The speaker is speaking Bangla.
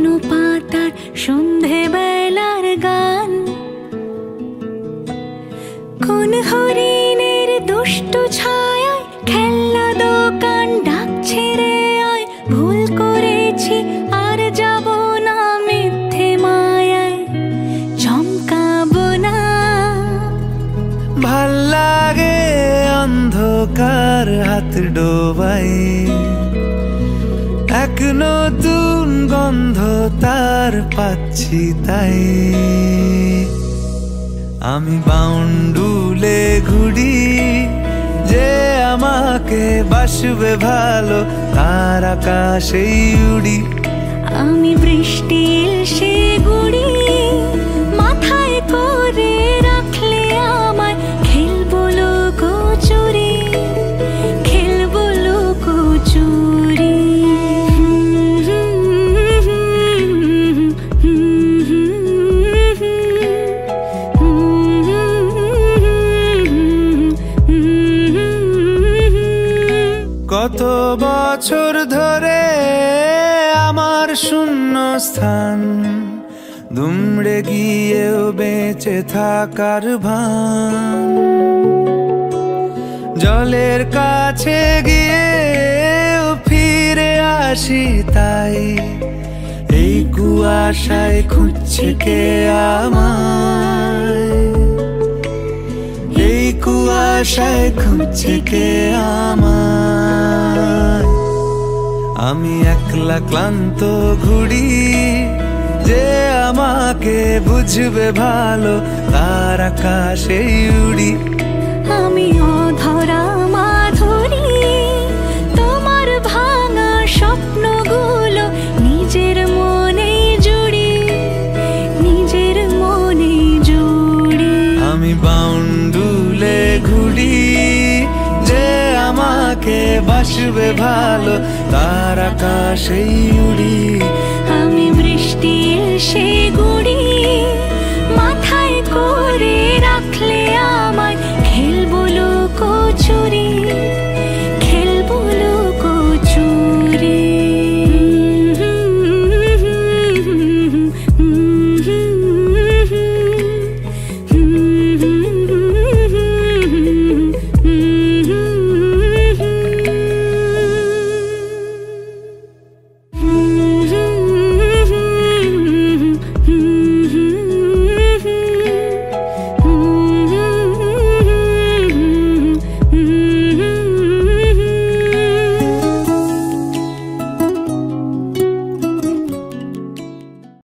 শুকনো পাতার সন্ধেবেলার গান, কোন হরিণের দুষ্টু ছায়ায় খেলনা দোকান ডাকছে রে আয়, ভুল করেছি আর যাব না মিথ্যে মায়ায়, চমকাবো না। ভাল লাগে অন্ধকার হাত ডোবাই, এক নতুন গন্ধ তার পাচ্ছি তাই। আমি বাউন্ডুলে ঘুরি, যে আমাকে বাসবে ভালো তার আকাশেই উড়ি। আমি বৃষ্টির সে গুড়ি, মাথায় করে রাখলে আমায় খেলবো লুকোচুরি, খেলবো লুকোচুরি। কত বছর ধরে আমার শূন্য স্থান, দুমড়ে গিয়েও বেঁচে থাকার ভান। জলের কাছে গিয়েও ফিরে আসি তাই, এই কুয়াশায় খুঁজছে কে আমায়, এই কুয়াশায় খুঁজছে কে আমায়। আমি একলা ক্লান্ত ঘুরি, যে আমাকে বুঝবে ভালো তার আকাশেই উড়ি। আমি অধরা মাধুরী, তোমার ভাঙা স্বপ্নগুলো নিজের মনে জুড়ি, নিজের মনে জুড়ি। আমি বাউন্ডুলে ঘুরি, যে আমাকে বাসবে ভালো তার আকাশেই উড়ি।